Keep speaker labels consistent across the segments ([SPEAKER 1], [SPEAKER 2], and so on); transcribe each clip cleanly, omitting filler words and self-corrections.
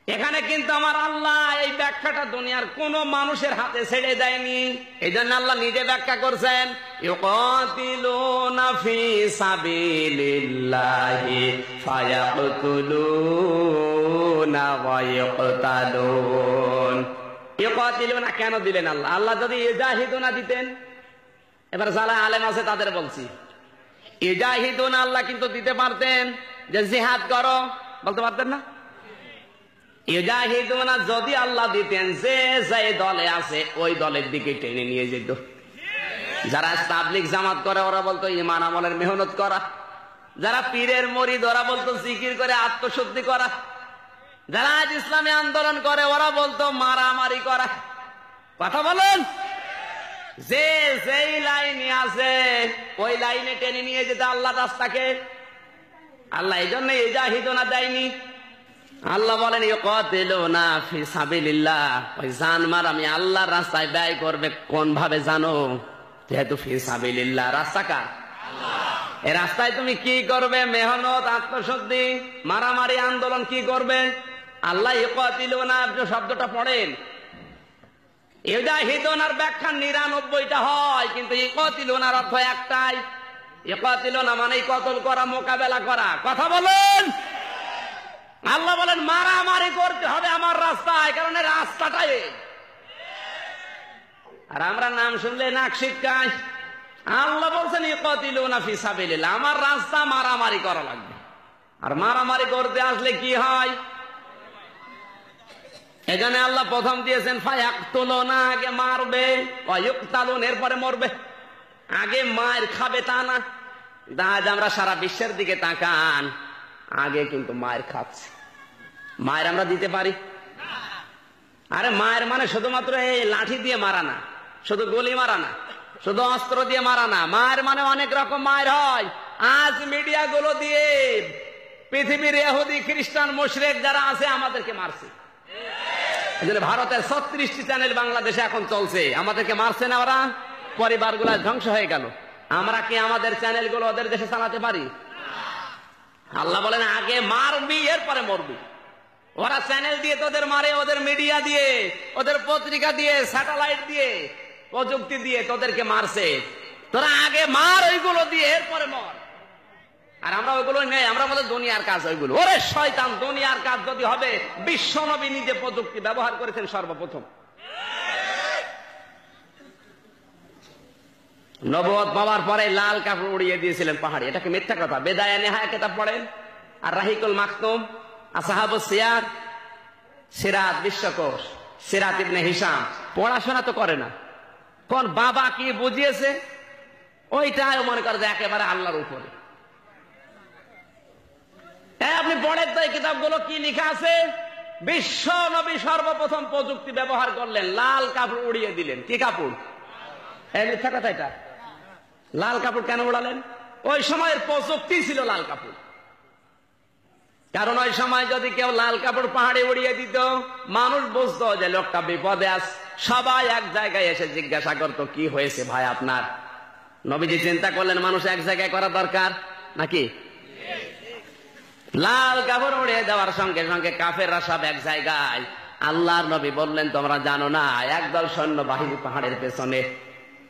[SPEAKER 1] এখানে কিন্তু আমার আল্লাহ এই ব্যাখ্যাটা দুনিয়ার কোন মানুষের হাতে ছেড়ে দেয়নি। এই জন্য আল্লাহ নিজে ব্যাখ্যা করছেন, ইউকাতিলুনা ফি সাবিলিল্লাহি ফায়াকতুলুনা ওয়া ইউকতালুন। ইউকাতিলুনা কেন দিলেন আল্লাহ? আল্লাহ যদি ইজাহিদুনা দিতেন, এবার যারা আলেম আছে তাদের বলছি, ইজাহিদুনা আল্লাহ কিন্তু দিতে পারতেন যে জিহাদ করো, বলতে পারতেন না? ইজাহিদুনা যদি আল্লাহ দিতেন, যে যে দলে আছে ওই দলের দিকে টেনে নিয়ে যেত। যারা তাবলীগ জামাত করে ওরা বলতো ঈমান আমলের মেহনত করা, যারা পীরের মরিদ ওরা বলতো জিকির করে আত্মশুদ্ধি করা, যারা আজ ইসলামী আন্দোলন করে ওরা বলতো মারামারি করা। কথা বলেন, যে যেই লাইনে আছে ওই লাইনে টেনে নিয়ে যেতে আল্লাহ রাস্তাকে। আল্লাহ এই জন্য ইজাহিদুনা দেয়নি। আল্লাহ বলেন ইউকাতিলুনা ফি সাবিলিল্লাহ, ওই জানমার আমি আল্লাহর রাস্তায় ব্যয় করবে। কোন ভাবে জানো? যেহেতু ফি সাবিলিল্লাহ, রাস্তা কার? আল্লাহ। এই রাস্তায় তুমি কি করবে? মেহনত, আত্মশুদ্ধি, মারামারি, আন্দোলন কি করবে? আল্লাহ ইউকাতিলুনা শব্দটা পড়েন, ইজাহিদুনার ব্যাখ্যা 99টা হয়, কিন্তু ইউকাতিলুনার অর্থ একটাই। ইউকাতিলুনা মানে কতল করা, মোকাবেলা করা। কথা বলেন। আল্লাহ বলেন মারামারি করতে হবে আমার রাস্তায়, কারণ রাস্তাটাই। আর আমরা নাম শুনলে নাক শিটকাই। আল্লাহ বলছেন ইউকাতিলুনা ফি সাবিলিল্লাহ, আমার রাস্তা মারামারি করা লাগবে। আর মারামারি করতে আসলে কি হয়? এখানে আল্লাহ প্রথম দিয়েছেন ফায়াকতুলুনা, আগে মারবে, ওয়া ইউকতালুন এরপরে মরবে। আগে মার খাবে তা না। আজ আমরা সারা বিশ্বের দিকে তাকান, আগে কিন্তু মায়ের খাচ্ছে। মায়ের আমরা দিতে পারি? আরে মায়ের মানে শুধুমাত্র এই লাঠি দিয়ে মারা না, শুধু গুলি মারা না, শুধু অস্ত্র দিয়ে মারা না। মায়ের মানে অনেক রকম মায়ের হয়। আজ মিডিয়া গুলো দিয়ে পৃথিবীর ইহুদি, খ্রিস্টান, মুশরিক যারা আছে আমাদেরকে মারছে। ভারতের 36টি চ্যানেল বাংলাদেশে এখন চলছে, আমাদেরকে মারছে না ওরা? পরিবারগুলা ধ্বংস হয়ে গেল। আমরা কি আমাদের চ্যানেলগুলো ওদের দেশে চালাতে পারি? আল্লাহ বলেন আগে মারবি এরপরে মরবি। ওরা চ্যানেল দিয়ে তোদের মারে, ওদের মিডিয়া দিয়ে, ওদের পত্রিকা দিয়ে, স্যাটেলাইট দিয়ে, প্রযুক্তি দিয়ে তোদেরকে মারছে। তোরা আগে মার ওইগুলো দিয়ে, এরপরে মর। আর আমরা ওইগুলো নেই, আমরা বলে দুনিয়ার কাজ ওইগুলো। ওরে শয়তান, দুনিয়ার কাজ যদি হবে, বিশ্বনবী নিজে প্রযুক্তি ব্যবহার করেছেন সর্বপ্রথম। নবুয়ত পাওয়ার পরে লাল কাপড় উড়িয়ে দিয়েছিলেন পাহাড়ে। এটাকে মিথ্যা কথা। বেদায়া নেহায়া কিতাব পড়েন, আর রাহিকুল মাকতুম, আসহাবুস সিয়ার, সিরাত বিশ্বকোষ, সিরাত ইবনে হিশাম। পড়াশোনা তো করে না, কোন বাবা কি বুঝিয়েছে ওইটাই মনে করে যে একেবারে আল্লাহর উপরে। আপনি পড়েন তো এই কিতাবগুলো কি লেখা আছে? বিশ্ব নবী সর্বপ্রথম প্রযুক্তি ব্যবহার করলেন, লাল কাপড় উড়িয়ে দিলেন। কি কাপড়? এই মিথ্যা কথা এটা। লাল কাপড় কেন উড়ালেন? ওই সময়ের প্রযুক্তি ছিল লাল কাপড়। কারণ ওই সময় যদি কেউ লাল কাপড় পাহাড়ে উড়িয়ে দিত, মানুষ বুঝতো যে লোকটা বিপদে আছে। সবাই এক জায়গায় এসে জিজ্ঞাসা করতো কি হয়েছে ভাই আপনার? নবীজি চিন্তা করলেন মানুষ এক জায়গায় করা দরকার নাকি? লাল কাপড় উড়িয়ে দেওয়ার সঙ্গে সঙ্গে কাফেররা সব এক জায়গায়। আল্লাহর নবী বললেন তোমরা জানো না একদল সৈন্য বাহিনী পাহাড়ের পেছনে,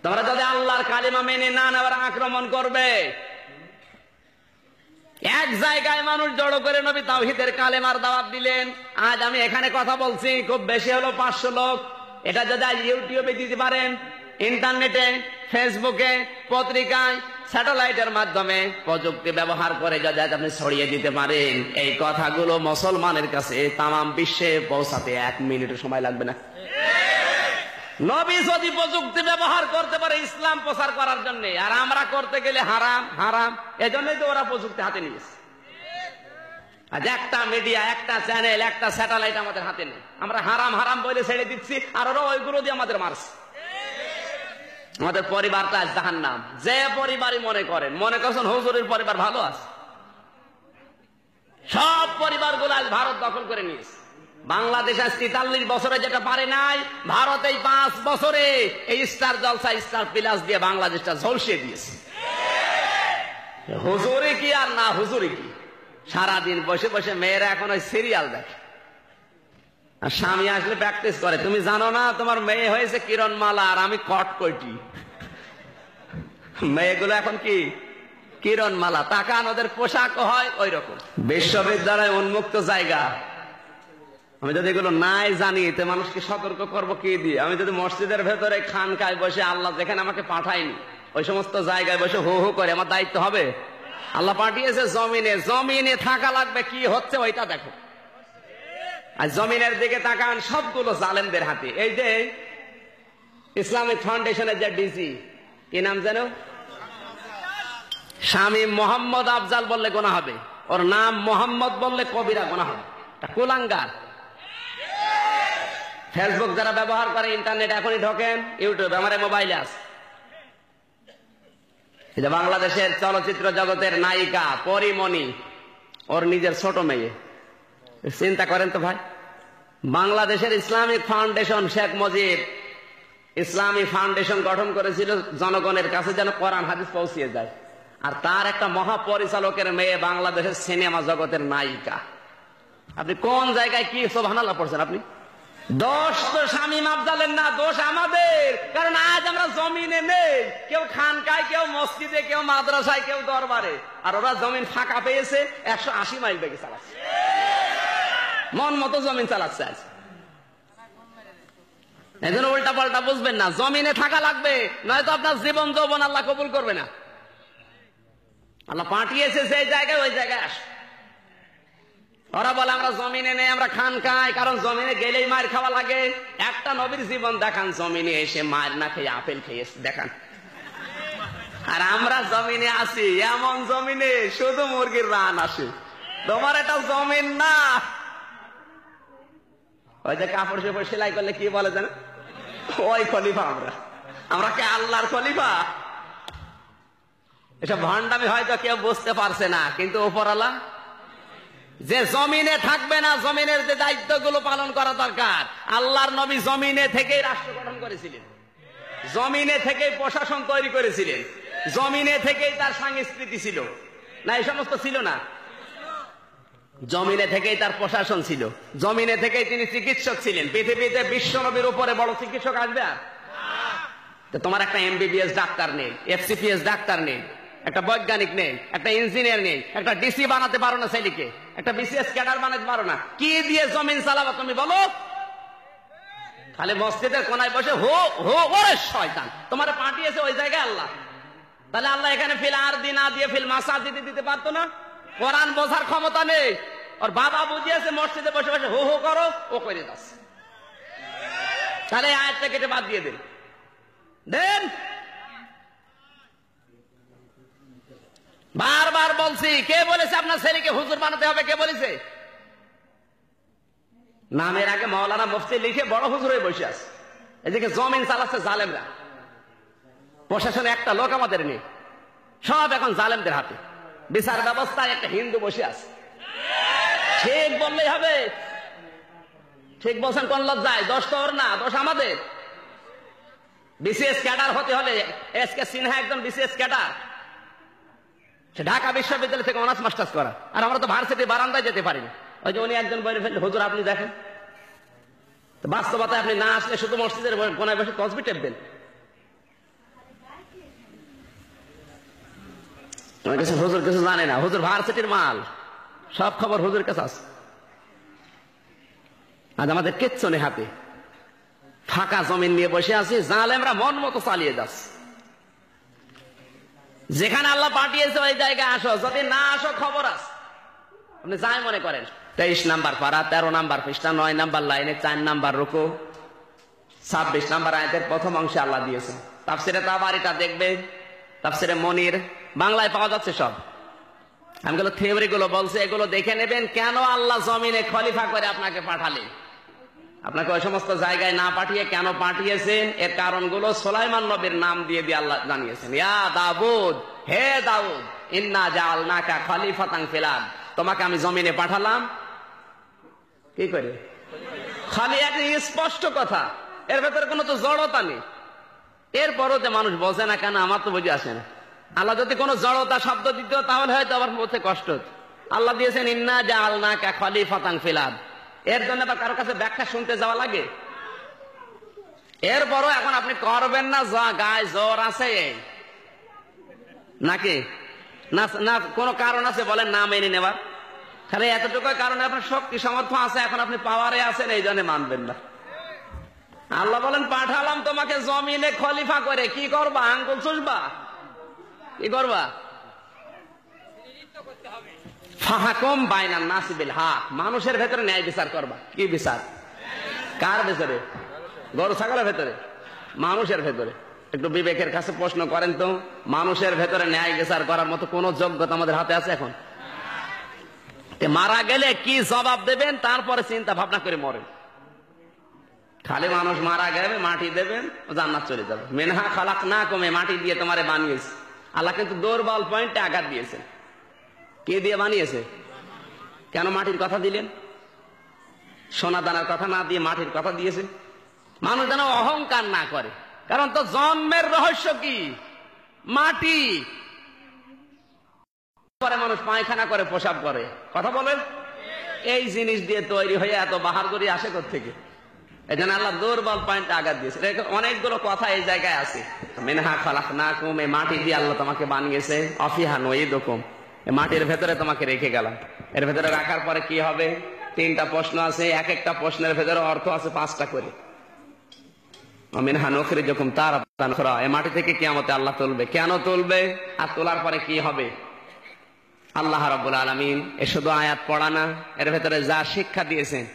[SPEAKER 1] তোমরা যদি আল্লাহর কালিমা মেনে না নেওয়ার আক্রমণ করবে। এক জায়গায় মানুষ জড়ো করে নবী তাওহীদের কালেমার দাওয়াত দিলেন। আজ আমি এখানে কথা বলছি, খুব বেশি হলো 500 লোক। এটা যদি আজ ইউটিউবে দিতে পারেন, ইন্টারনেটে, ফেসবুকে, পত্রিকায়, স্যাটেলাইটের মাধ্যমে প্রযুক্তি ব্যবহার করে যদি আপনি ছড়িয়ে দিতে পারেন, এই কথাগুলো মুসলমানের কাছে তামাম বিশ্বে পৌঁছাতে 1 মিনিটও সময় লাগবে না। নবী যদি প্রযুক্তি ব্যবহার করতে পারে ইসলাম প্রচার করার জন্য, আর আমরা করতে গেলে হারাম হারাম, এজন্যই তো ওরা প্রযুক্তি হাতে নিয়েছে। আজ একটা মিডিয়া, একটা চ্যানেল, একটা স্যাটেলাইট আমাদের হাতে নেই। আমরা হারাম হারাম বলে ছেড়ে দিচ্ছি, আর ওরা ওইগুলো দিয়ে আমাদের মারছে। আমাদের পরিবারটা আজ জাহান্নাম। যে পরিবারই মনে করছেন হুজুরের পরিবার ভালো আছে, সব পরিবারগুলো আজ ভারত দখল করে নিয়েছে। বাংলাদেশ আজ 43 বছরে যেটা পারে নাই, ভারত এই 5 বছরে এই স্টার জলসা, স্টার প্লাস দিয়ে বাংলাদেশটা ঝলসিয়ে দিয়েছে। হুজুরি কি আর না হুজুরি কি, সারাদিন বসে বসে মেয়েরা এখন ওই সিরিয়াল দেখে। আর স্বামী আসলে প্র্যাকটিস করে, তুমি জানো না তোমার মেয়ে হয়েছে কিরণমালা আর আমি কটকটি। মেয়েগুলো এখন কি কিরণমালা, তাকান ওদের পোশাক হয় ওই রকম। বিশ্ববিদ্যালয় উন্মুক্ত জায়গা, আমি যদি এগুলো নাই জানি তো মানুষকে সতর্ক করবো কি দিয়ে? আমি যদি মসজিদের ভেতরে খানকায় বসে, আল্লাহ যেখানে আমাকে পাঠায়নি ওই সমস্ত জায়গায় বসে হো হো করে, আমার দায়িত্ব হবে? আল্লাহ পাঠিয়েছে জমিনে, জমিনে থাকা লাগবে, কি হচ্ছে ওইটা দেখো। আর জমিনের দিকে তাকান, সবগুলো জালেমদের হাতে। এই যে ইসলামিক ফাউন্ডেশনের যে ডিসি, কি নাম যেন, শামীম মোহাম্মদ আফজাল বললে গোনা হবে, ওর নাম মোহাম্মদ বললে কবিরা গোনা হবে। কুলাঙ্গার। ফেসবুক যারা ব্যবহার করে, ইন্টারনেট এখনই ঢোকেন, ইউটিউব আমার মোবাইলে আছে। এটা বাংলাদেশের চলচ্চিত্র জগতের নায়িকা পরিমণি, ওর নিজের ছোট মেয়ে। চিন্তা করেন তো ভাই, বাংলাদেশের ইসলামিক ফাউন্ডেশন, শেখ মুজিব ইসলামী ফাউন্ডেশন গঠন করেছিল জনগণের কাছে যেন কোরআন হাদিস পৌঁছিয়ে যায়, আর তার একটা মহাপরিচালকের মেয়ে বাংলাদেশের সিনেমা জগতের নায়িকা। আপনি কোন জায়গায় কি সুবহানাল্লাহ পড়ছেন? আপনি দোষ তো শামীম আফজালের না, দোষ আমাদের। কারণ আজ আমরা জমিনে নেই, কেউ খানকায়, কেউ মসজিদে, কেউ মাদ্রাসায়, কেউ দরবারে, আর ওরা জমিন ফাঁকা পেয়েছে 180 মাইল বেগে চালাচ্ছে, মন মতো জমিন চালাচ্ছে আজ। এই জন্য উল্টা পাল্টা বুঝবেন না, জমিনে থাকা লাগবে, নয়তো আপনার জীবন যৌবন আল্লাহ কবুল করবে না। আল্লাহ পাঠিয়েছে সেই জায়গায়, ওই জায়গায় আস। ওরা বলে আমরা জমিনে নেই, আমরা খানকায়, কারণ জমিনে গেলেই মার খাওয়া লাগে। একটা নবীর জীবন দেখান জমিনে এসে মার না খেয়ে আপেল খেয়েছে দেখান। আর আমরা জমিনে আছি, এমন জমিনে শুধু মুরগির রান আসে। তোমার এটা জমিন না। ওই যে কাপড় চোপড় সেলাই করলে কি বলে জানো, ওই খলিফা। আমরা কে আল্লাহর খলিফা? এসব ভণ্ডামি হয়তো কেউ বুঝতে পারছে না, কিন্তু উপরওয়ালা যে জমিনে থাকবে না, জমিনের যে দায়িত্বগুলো পালন করা দরকার। আল্লাহর নবী জমিনে থেকেই রাষ্ট্র গঠন করেছিলেন, জমিনে থেকেই প্রশাসন তৈরি করেছিলেন, জমিনে থেকেই তার সংস্কৃতি ছিল না, এই সমস্ত ছিল না। জমিনে থেকেই তার প্রশাসন ছিল, জমিনে থেকেই তিনি চিকিৎসক ছিলেন। পৃথিবীতে বিশ্ব নবীর উপরে বড় চিকিৎসক আসবে আর? তোমার একটা এমবিবিএস ডাক্তার নেই, এফসিপিএস ডাক্তার নেই, একটা বৈজ্ঞানিক নেই, একটা ইঞ্জিনিয়ার নেই, একটা ডিসি বানাতে পারো না ছেলেকে, একটা বিসিএস ক্যাডার বানাতে পারো না, কি দিয়ে জমিন চালাবো তুমি বলো? খালি মসজিদের কোনায় বসে হো হো ওরে শয়তান, তোমার পাঠিয়েছে ওই জায়গায় আল্লাহ। তাহলে আল্লাহ এখানে ফিল আর দিন না দিয়ে ফিল মাসাজিদে দিতে পারতো না? কোরআন বোঝার ক্ষমতা নেই, ওর বাবা বুঝিয়েছে মসজিদে বসে বসে হো হো করো, ও করে যাচ্ছে। তাহলে আয়াতটা কেটে বাদ দিয়ে দেন। বারবার বলছি, কে বলেছে আপনার ছেলেকে হুজুর বানাতে হবে? কে বলেছে? নামের আগে মাওলানা মুফতি লিখে বড় হুজুর হয়ে বসে আছে। এদিকে জমিন চালাচ্ছে জালেমরা, প্রশাসনে একটা লোক আমাদের নেই, সব এখন জালেমদের হাতে। বিচার ব্যবস্থায় একটা হিন্দু বসে আছে। ঠিক বললেই হবে, ঠিক বলছেন কোন লজ্জায়? দোষ তো ওর না, দোষ আমাদের। বিসিএস ক্যাডার হতে হলে এস কে সিনহা একজন বিসিএস ক্যাডার, সে ঢাকা বিশ্ববিদ্যালয় থেকে অনার্স মাস্টার্স করা, আর আমরা তো ভার্সিটি বারান্দায় যেতে পারি না। ওই যে উনি একজন বলে ফেললে হুজুর আপনি দেখেন, বাস্তবতায় আপনি না আসলে শুধু মসজিদের কোনায় বসে তসবি টেপবেন। হুজুর কিছু জানে না, হুজুর ভার্সিটির মাল, সব খবর হুজুর কাছে আছে। আজ আমাদের কিচ্ছু নেই হাতে, ফাঁকা জমিন নিয়ে বসে আছি, জালেমরা মন মতো চালিয়ে যাচ্ছে। যেখানে আল্লাহ পাঠিয়েছে ওই জায়গায় আসো, যদি না আসো খবর আছে। আপনি যাই মনে করেন, 23 নাম্বার পারা, 13 নাম্বার পৃষ্ঠা, 9 নাম্বার লাইনে, 4 নাম্বার রুকু, 26 নাম্বার আয়াতের প্রথম অংশে আল্লাহ দিয়েছেন। তাফসিরে তাবারিটা দেখবে, তাফসিরে মনির বাংলায় পাওয়া যাচ্ছে সব। আমি গুলো থিওরি গুলো বলছে, এগুলো দেখে নেবেন। কেন আল্লাহ জমিনে খলিফা করে আপনাকে পাঠালেন, আপনাকে ওই সমস্ত জায়গায় না পাঠিয়ে কেন পাঠিয়েছেন, এর কারণগুলো সুলাইমান নবীর নাম দিয়ে দিয়ে আল্লাহ জানিয়েছেন। ইয়া দাউদ, হে দাউদ, ইন্না জাআলনাকা খলিফাতান ফিল আরদ, তোমাকে আমি জমিনে পাঠালাম কি করে? খালি এক স্পষ্ট কথা, এর ভেতরে কোনো তো জড়তা নেই। এরপরও যে মানুষ বোঝে না কেন, আমার তো বুঝে আসে না। আল্লাহ যদি কোনো জড়তা শব্দ দিত তাহলে হয়তো আবার মধ্যে কষ্ট হতো। আল্লাহ দিয়েছেন ইন্না জাআলনাকা খলিফাতান ফিল আরদ, এর জন্য বা কারো কাছে ব্যাখ্যা শুনতে যাওয়া লাগে? এরপরও এখন আপনি করবেন না, যা গায়ে জ্বর আছে নাকি না, না কোন কারণ আছে বলেন না মেনে নেওয়ার? খালি এতটুকু কারণে আপনার শক্তি সামর্থ্য আছে, এখন আপনি পাওয়ারে আছেন, এই জন্য মানবেন না। আল্লাহ বলেন পাঠালাম তোমাকে জমিনে খলিফা করে, কি করবা? আঙ্গুল চুষবা? কি করবা? ফাহাকুম বাইনান নাসি বিল হক, মানুষের ভেতরে ন্যায় বিচার করবা। কি বিচার? কার ভেতরে? গরু ছাগলের ভেতরে? মানুষের ভেতরে। একটু বিবেকের কাছে প্রশ্ন করেন তো, মানুষের ভেতরে ন্যায় বিচার করার মতো কোন যোগ্যতা আমাদের হাতে আছে এখন? মারা গেলে কি জবাব দেবেন তারপরে চিন্তা ভাবনা করে মরেন। খালি মানুষ মারা গেলে মাটি দেবেন, জান্নাত চলে যাবে। মিনহা খালাকনাকুম, মাটি দিয়ে তোমারে বানিয়েছে। আল্লাহ কিন্তু দুর্বল পয়েন্টে আঘাত দিয়েছে। কে দিয়ে বানিয়েছে? কেন মাটির কথা দিলেন? সোনা দানার কথা না দিয়ে মাটির কথা দিয়েছে। মানুষ যেন অহংকার না করে, কারণ তো জন্মের রহস্য কি? মাটি। পরে মানুষ পায়খানা করে, প্রসাব করে, কথা বলেন। এই জিনিস দিয়ে তৈরি হয়ে এত বাহাদুরি আসে কোত্থেকে? এই জন্য আল্লাহ দুর্বল পয়েন্টে আঘাত দিয়েছে। অনেকগুলো কথা এই জায়গায় আছে। মিনহা খালাকনাকুম, এই মাটি দিয়ে আল্লাহ তোমাকে বানিয়েছে। অফিহা নুঈদুকুম, এই মাটির ভেতরে তোমাকে রেখে গেলাম। এর ভেতরে রাখার পরে কি হবে? 3টা প্রশ্ন আছে, এক একটা প্রশ্নের ভেতরে অর্থ আছে 5টা করে। মিনহা নুখরিজুকুম তারাতান উখরা, এই মাটি থেকে কিয়ামতে আল্লাহ তুলবে। কেন তুলবে আর তোলার পরে কি হবে? আল্লাহ রাব্বুল আলামিন এ শুধু আয়াত পড়া না, এর ভেতরে যা শিক্ষা দিয়েছেন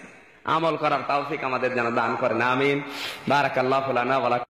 [SPEAKER 1] আমল করার তৌফিক আমাদের যেন দান করেন। আমিন। বারাকাল্লাহু লানা ওয়া লাকুম।